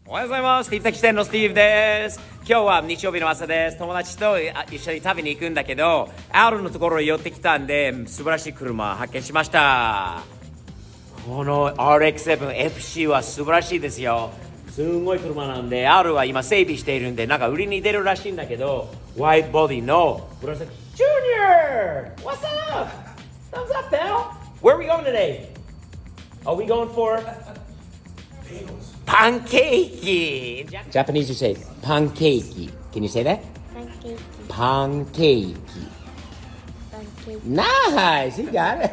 おはようございます。スティーブ的視点のスティーブです。今日は日曜日の朝です。友達と一緒に食べに行くんだけど、アウルのところに寄ってきたんで、素晴らしい車発見しました。この RX7FC は素晴らしいですよ。すんごい車なんで、アウルは今整備しているんで、なんか売りに出るらしいんだけど、ワイドボディの紫。Junior! What's up? Thumbs up, pal. Where are we going today? Are we going for pancake? Japanese, you say pancake. Can you say that? Pancake. Pancake. Nice, you got it.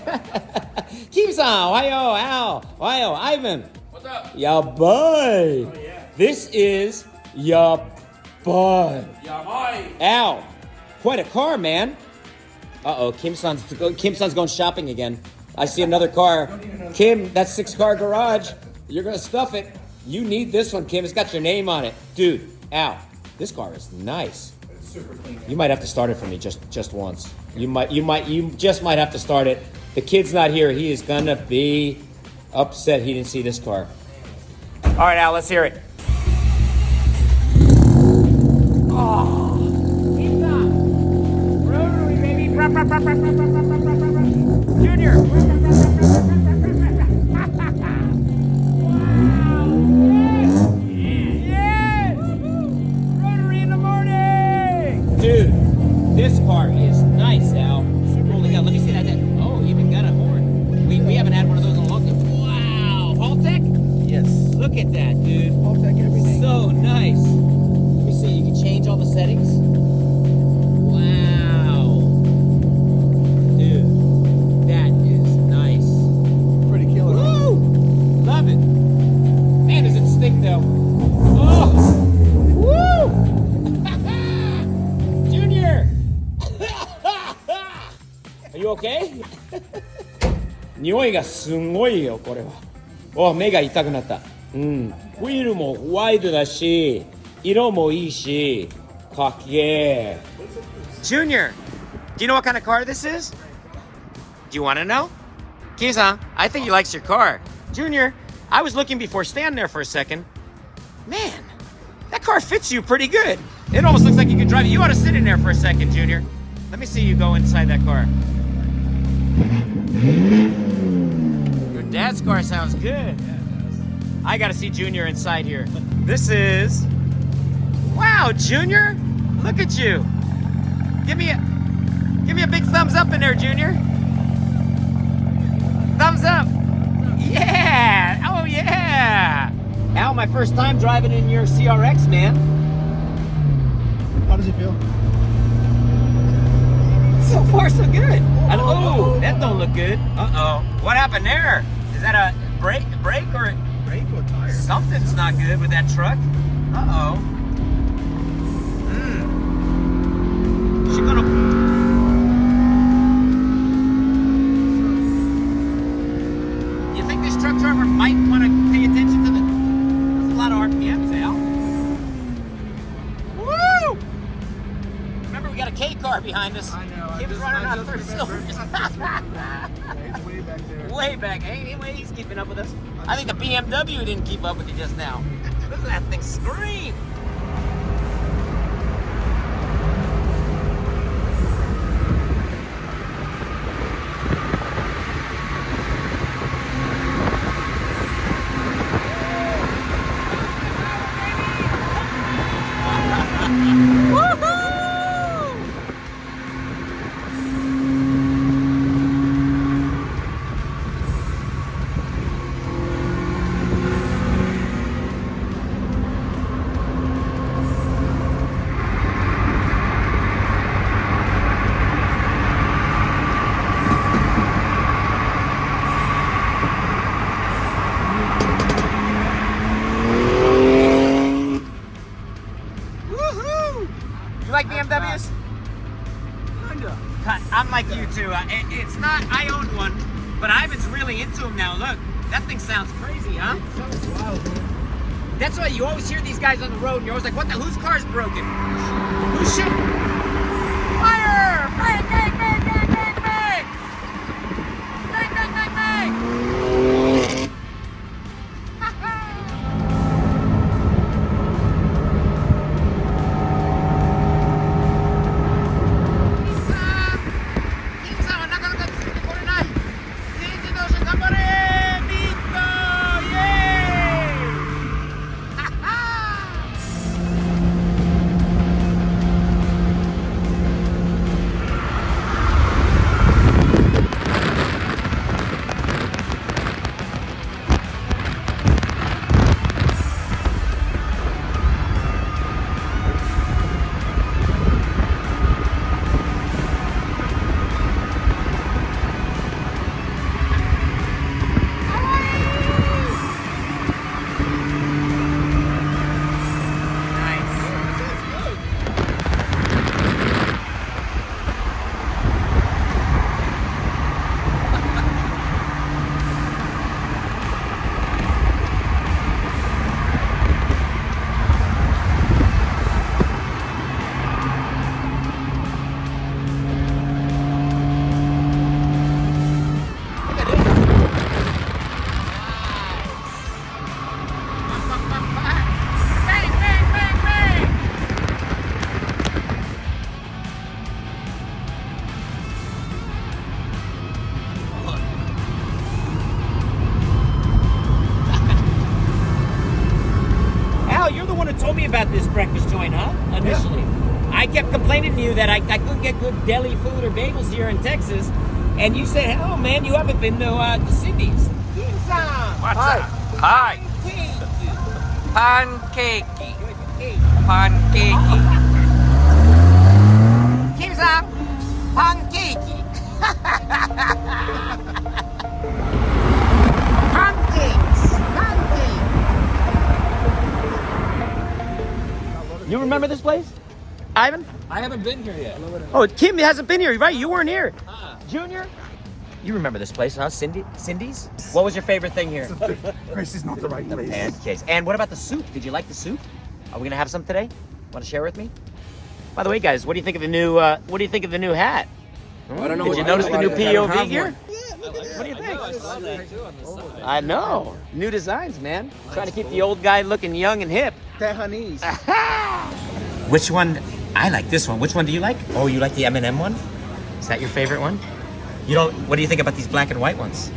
Kim-san, ohayo, Al, ohayo, Ivan. What's up? Yabai. Oh, yeah. This is yabai. Yabai. Al, quite a car, man. Uh-oh, Kim-san's going shopping again. I see another car. Kim, that's 6-car garage. You're gonna stuff it. You need this one, Kim. It's got your name on it. Dude, Al, this car is nice. It's super clean. You might have to start it for me just once. You just might have to start it. The kid's not here. He is gonna be upset he didn't see this car. All right, Al, let's hear it. Oh, Rotary, baby. Junior. Dude, this car is nice, Al. Holy hell, let me see that. Oh, even got a horn. We haven't had one of those in a long time. Wow, Haltech? Yes. Look at that, dude. Haltech everything. So nice. Let me see, you can change all the settings. Wow. Dude, that is nice. Pretty killer. Woo! Love it. Man, does it stink though. Oh! Woo! Junior! Are you okay? 匂いがすごいよ、これは。お、目が痛くなった。うん。ウィールもワイドだし、色もいいし、かっけえ。Junior, do you know what kind of car this is? Do you want to know? Kim-san, I think he likes your car. Junior, I was looking before. Stand there for a second. Man, that car fits you pretty good. It almost looks like you could drive it. You ought to sit in there for a second, Junior. Let me see you go inside that car. Your dad's car sounds good. I gotta see Junior inside here. This is... Wow, Junior! Look at you. Give me a big thumbs up in there, Junior. Thumbs up. Yeah! Oh, yeah! Al, my first time driving in your CRX, man. How does it feel? So far, so good. Oh, that don't look good. Uh-oh. What happened there? Is that a brake or... Brake or tire? Something's not good with that truck. Uh-oh. She gonna... You think this truck driver might want to pay attention to the... There's a lot of RPMs, Al. Woo! Remember, we got a K car behind us. I know. Kim's running on first cylinders. It's way back there. Way back. Anyway, he's keeping up with us. I think the BMW didn't keep up with you just now. Look at that thing scream. like BMWs? Kinda. I'm like you too. It's not, I own one, but Ivan's really into them now. Look, that thing sounds crazy, huh? It sounds wild, man. That's why you always hear these guys on the road and you're always like, what the, whose car's broken? Who's shooting? Fire! Bang, bang, bang, bang, bang, bang! Bang, bang, bang, bang! the one who told me about this breakfast joint, huh? Initially. I kept complaining to you that I couldn't get good deli food or bagels here in Texas. And you said, oh man, you haven't been to Cindy's. Hi. Pancake. Pancake. Kim-san. Pancake. Pancakes. You remember this place, Ivan? I haven't been here yet. Oh, Kim hasn't been here, right? You weren't here. Junior? You remember this place, huh? Cindy's? What was your favorite thing here? This is not the right place. Pancakes. And what about the soup? Did you like the soup? Are we gonna have some today? Want to share with me? By the way, guys, what do you think of the new? What do you think of the new hat? I don't know. Did you notice the new POV gear? What do you think? I saw that too on the side. I know. New designs, man. Trying to keep the old guy looking young and hip. Tejanese. Which one? I like this one. Which one do you like? Oh, you like the M&M one? Is that your favorite one? You don't. What do you think about these black and white ones?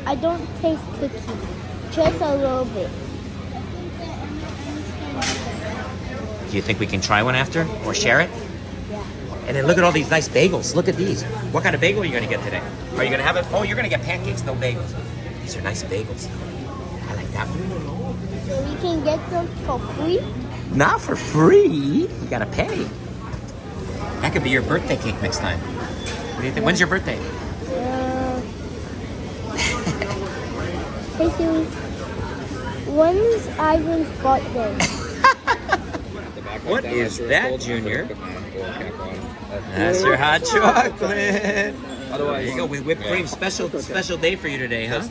I don't taste cookie, just a little bit. Do you think we can try one after or share it? Yeah. And then look at all these nice bagels. Look at these. What kind of bagel are you going to get today? Are you going to have it? Oh, you're going to get pancakes, no bagels. These are nice bagels. I like that one. So we can get them for free? Not for free. You got to pay. That could be your birthday cake next time. What do you think? When's your birthday? Hey Siri, when's Ivan's birthday? What is that, Junior? That's your hot chocolate. There you go, with whipped cream. Special day for you today, huh?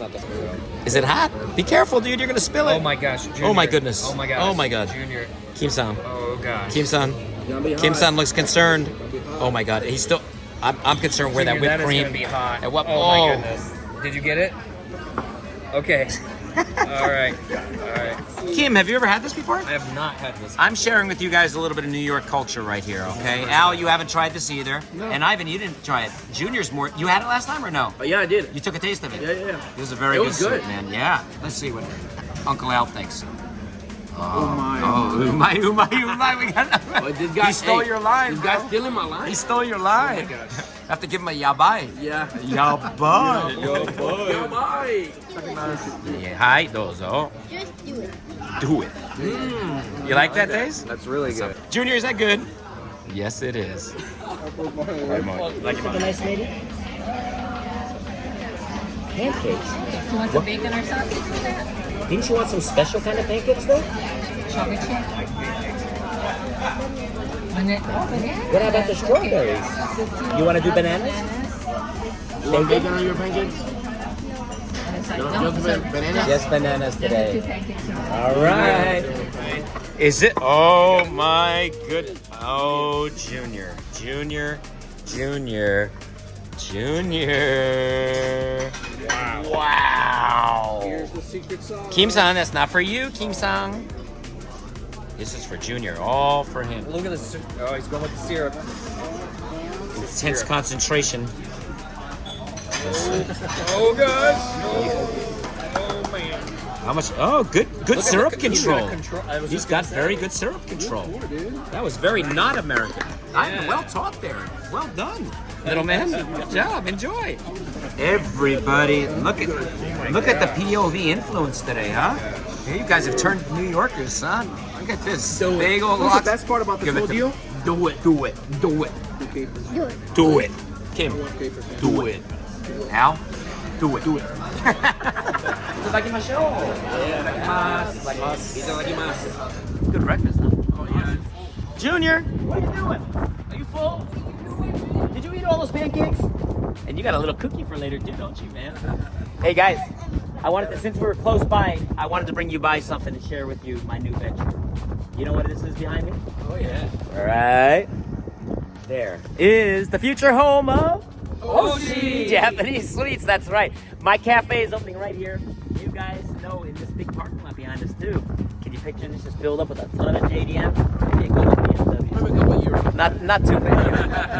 Is it hot? Be careful, dude. You're gonna spill it. Oh my gosh. Junior. Oh my goodness. Oh my gosh. Oh my god. Junior. Kim-san. Oh gosh. Kim-san. Kim-san looks concerned. Oh my god. He's still. I'm concerned where that Junior, whipped that is cream. gonna be hot. At what? Oh my goodness. Did you get it? Okay. All right. Kim, have you ever had this before? I have not had this. I'm sharing with you guys a little bit of New York culture right here, okay? Al, you haven't tried this either. No. And Ivan, you didn't try it. Junior's more. You had it last time or no? Yeah, I did. You took a taste of it. Yeah. It was a very It good was soup, good. man. Yeah. Let's see what Uncle Al thinks. Oh my. Oh, umai. We got. This guy, He stole your line, This bro. guy's stealing my line. He stole your line. Oh my gosh. Have to give him a yabai. Yeah. Yabai. Yeah, bye. Yeah, hi, dozo. Just do it. Do it. You like that taste? That's really good. Junior, is that good? Yes, it is. Like a nice lady? Pancakes. You want some bacon or something? Didn't you want some special kind of pancakes though? Chocolate chip? Banana. What about the strawberries? You want to do bananas? Bacon on your pancakes? Yes, bananas today. Pancakes. All right. Is it? Oh my good. Oh, Junior. Wow. Here's the secret sauce. Kim-san, that's not for you, Kim-san. This is for Junior, all for him. Look at this. Oh, he's going with the syrup. Intense concentration. Oh gosh. Oh man. How much? Oh, good syrup control. I was He's just got gonna very say. good syrup control. Dude. That was very not American. I'm Yeah. well taught there. Well done, little man. Good job. Enjoy. Everybody, look at the POV influence today, huh? Hey, you guys have turned New Yorkers, son. Look at this. Bagel What's lots. the best part about this Give it whole to deal? me. Do it. Do it. Do it. Okay. Do it. Do it. Kim, do it. Al, do it. Do it. Good breakfast, huh? Oh, yeah. Junior, what are you doing? Are you full? Did you eat all those pancakes? And you got a little cookie for later too, don't you, man? Hey guys, I wanted to, since we were close by, I wanted to bring you by something to share with you, my new venture. You know what this is behind me? Oh yeah. All right. There is the future home of Hoshi Japanese Sweets. That's right. My cafe is opening right here. You guys know in this big parking lot behind us too. Can you picture this just filled up with a ton of JDM? Not too many.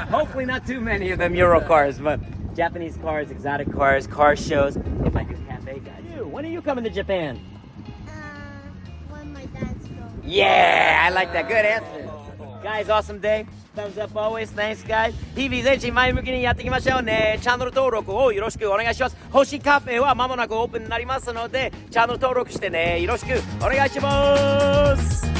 Hopefully not too many of them Euro cars, but Japanese cars, exotic cars, car shows. In my new cafe, guys. When are you coming to Japan? Yeah, I like that. Good answer. Guys, awesome day. Thumbs up always. Thanks, guys. 日々前進前向きにやっていきましょうね。チャンネル登録をよろしくお願いします。星カフェは間もなくオープンになりますので、チャンネル登録してね。よろしくお願いします。